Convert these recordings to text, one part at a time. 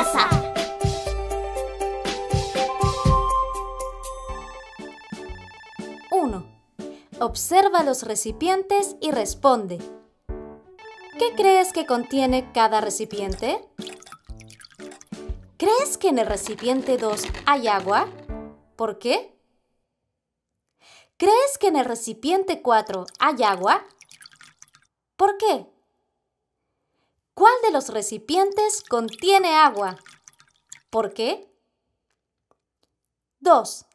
casa. Uno. Observa los recipientes y responde. ¿Qué crees que contiene cada recipiente? ¿Crees que en el recipiente 2 hay agua? ¿Por qué? ¿Crees que en el recipiente 4 hay agua? ¿Por qué? ¿Cuál de los recipientes contiene agua? ¿Por qué? 2.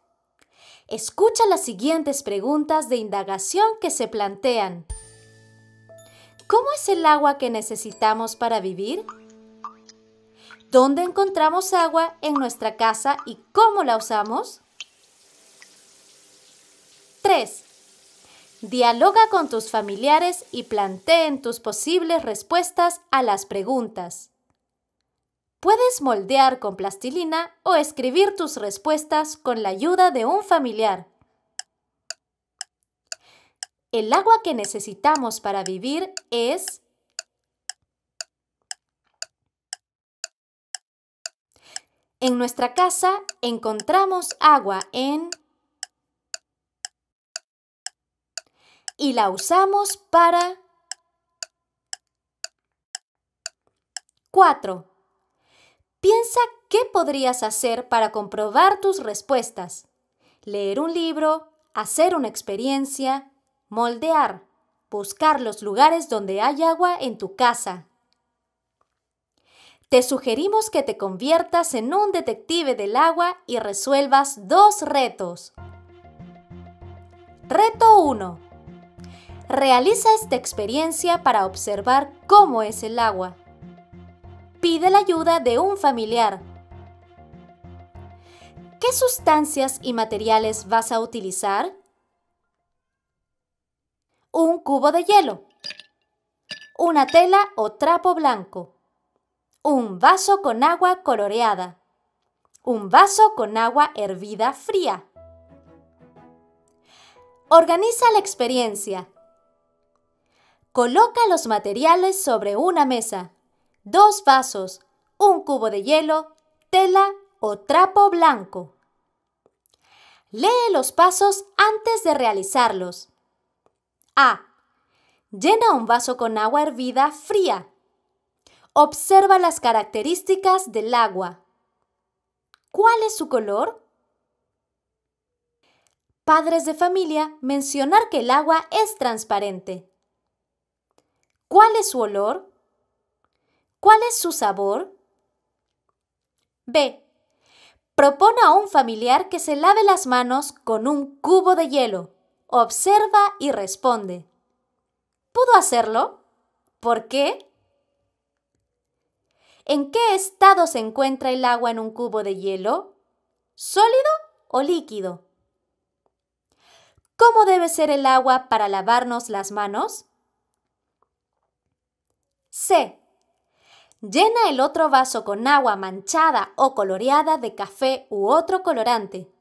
Escucha las siguientes preguntas de indagación que se plantean. ¿Cómo es el agua que necesitamos para vivir? ¿Dónde encontramos agua en nuestra casa y cómo la usamos? 3. Dialoga con tus familiares y planteen tus posibles respuestas a las preguntas. Puedes moldear con plastilina o escribir tus respuestas con la ayuda de un familiar. El agua que necesitamos para vivir es... En nuestra casa encontramos agua en... y la usamos para... 4. Piensa qué podrías hacer para comprobar tus respuestas. Leer un libro, hacer una experiencia, moldear, buscar los lugares donde hay agua en tu casa. Te sugerimos que te conviertas en un detective del agua y resuelvas 2 retos. Reto 1. Realiza esta experiencia para observar cómo es el agua. Pide la ayuda de un familiar. ¿Qué sustancias y materiales vas a utilizar? Un cubo de hielo, una tela o trapo blanco, un vaso con agua coloreada, un vaso con agua hervida fría. Organiza la experiencia. Coloca los materiales sobre una mesa, 2 vasos, un cubo de hielo, tela o trapo blanco. Lee los pasos antes de realizarlos. A. Llena un vaso con agua hervida fría. Observa las características del agua. ¿Cuál es su color? Padres de familia, mencionar que el agua es transparente. ¿Cuál es su olor? ¿Cuál es su sabor? B. Propone a un familiar que se lave las manos con un cubo de hielo. Observa y responde. ¿Pudo hacerlo? ¿Por qué? ¿En qué estado se encuentra el agua en un cubo de hielo? ¿Sólido o líquido? ¿Cómo debe ser el agua para lavarnos las manos? C. Llena el otro vaso con agua manchada o coloreada de café u otro colorante.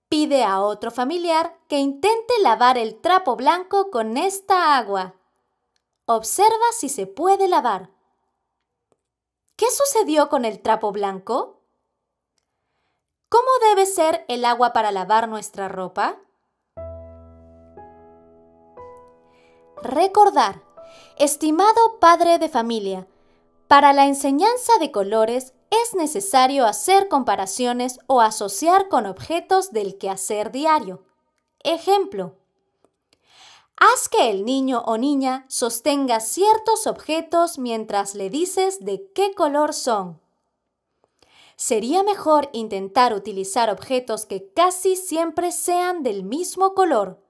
Pide a otro familiar que intente lavar el trapo blanco con esta agua. Observa si se puede lavar. ¿Qué sucedió con el trapo blanco? ¿Cómo debe ser el agua para lavar nuestra ropa? Recordar. Estimado padre de familia, para la enseñanza de colores es necesario hacer comparaciones o asociar con objetos del quehacer diario. Ejemplo. Haz que el niño o niña sostenga ciertos objetos mientras le dices de qué color son. Sería mejor intentar utilizar objetos que casi siempre sean del mismo color.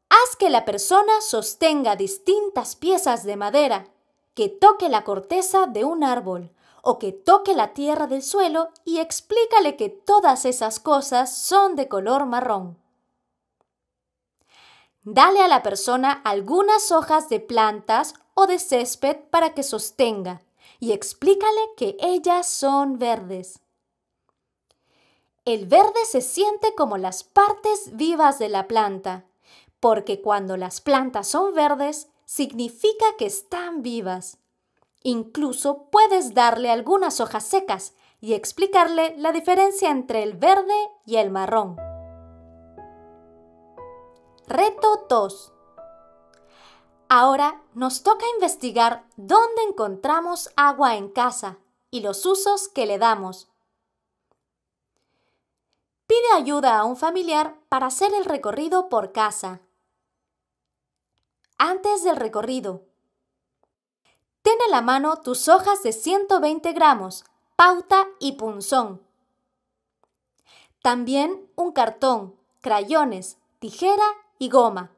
Haz que la persona sostenga distintas piezas de madera, que toque la corteza de un árbol o que toque la tierra del suelo y explícale que todas esas cosas son de color marrón. Dale a la persona algunas hojas de plantas o de césped para que sostenga y explícale que ellas son verdes. El verde se siente como las partes vivas de la planta, porque cuando las plantas son verdes, significa que están vivas. Incluso puedes darle algunas hojas secas, y explicarle la diferencia entre el verde y el marrón. Reto 2. Ahora nos toca investigar dónde encontramos agua en casa y los usos que le damos. Pide ayuda a un familiar para hacer el recorrido por casa. Antes del recorrido, ten a la mano tus hojas de 120 gramos, pauta y punzón. También un cartón, crayones, tijera y goma.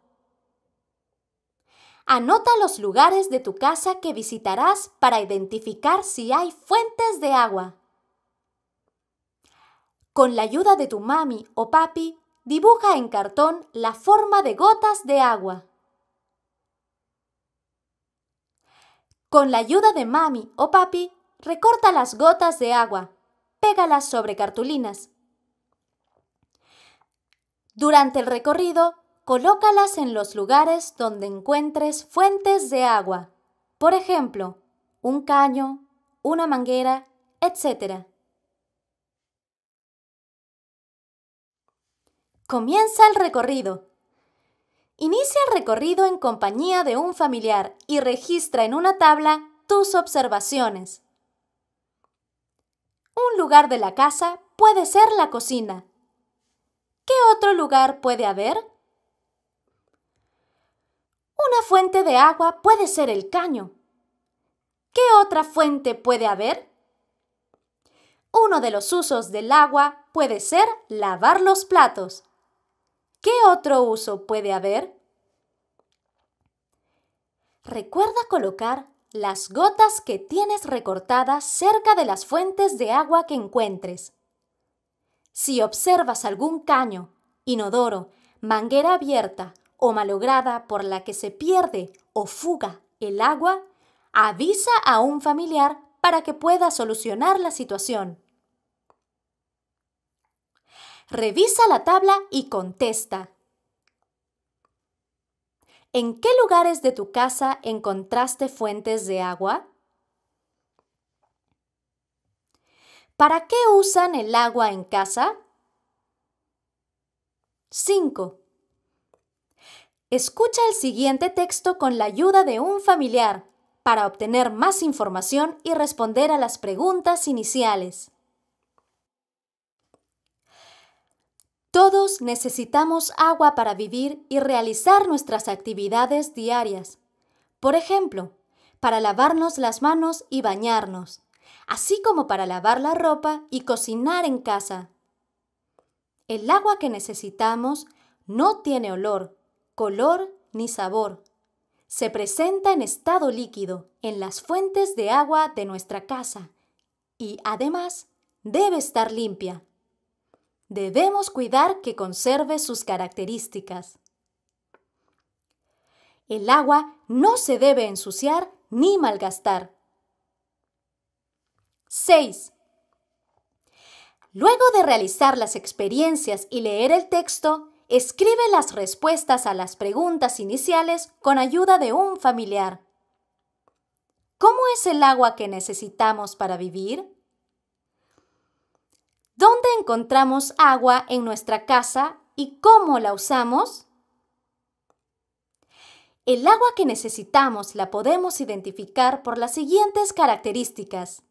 Anota los lugares de tu casa que visitarás para identificar si hay fuentes de agua. Con la ayuda de tu mami o papi, dibuja en cartón la forma de gotas de agua. Con la ayuda de mami o papi, recorta las gotas de agua. Pégalas sobre cartulinas. Durante el recorrido, colócalas en los lugares donde encuentres fuentes de agua. Por ejemplo, un caño, una manguera, etc. Comienza el recorrido. Inicia el recorrido en compañía de un familiar y registra en una tabla tus observaciones. Un lugar de la casa puede ser la cocina. ¿Qué otro lugar puede haber? Una fuente de agua puede ser el caño. ¿Qué otra fuente puede haber? Uno de los usos del agua puede ser lavar los platos. ¿Qué otro uso puede haber? Recuerda colocar las gotas que tienes recortadas cerca de las fuentes de agua que encuentres. Si observas algún caño, inodoro, manguera abierta o malograda por la que se pierde o fuga el agua, avisa a un familiar para que pueda solucionar la situación. Revisa la tabla y contesta. ¿En qué lugares de tu casa encontraste fuentes de agua? ¿Para qué usan el agua en casa? 5. Escucha el siguiente texto con la ayuda de un familiar para obtener más información y responder a las preguntas iniciales. Todos necesitamos agua para vivir y realizar nuestras actividades diarias. Por ejemplo, para lavarnos las manos y bañarnos, así como para lavar la ropa y cocinar en casa. El agua que necesitamos no tiene olor, color ni sabor. Se presenta en estado líquido en las fuentes de agua de nuestra casa y, además, debe estar limpia. Debemos cuidar que conserve sus características. El agua no se debe ensuciar ni malgastar. 6. Luego de realizar las experiencias y leer el texto, escribe las respuestas a las preguntas iniciales con ayuda de un familiar. ¿Cómo es el agua que necesitamos para vivir? ¿Dónde encontramos agua en nuestra casa y cómo la usamos? El agua que necesitamos la podemos identificar por las siguientes características.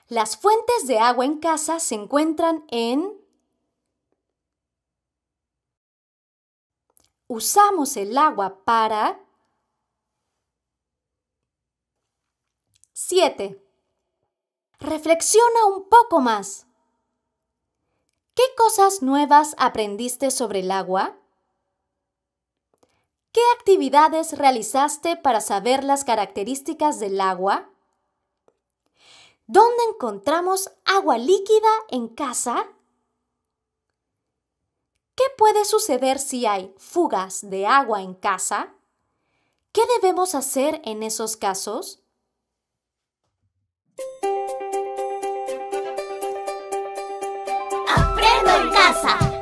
Las fuentes de agua en casa se encuentran en... Usamos el agua para... 7. Reflexiona un poco más. ¿Qué cosas nuevas aprendiste sobre el agua? ¿Qué actividades realizaste para saber las características del agua? ¿Dónde encontramos agua líquida en casa? ¿Qué puede suceder si hay fugas de agua en casa? ¿Qué debemos hacer en esos casos? ¡Aprendo en casa!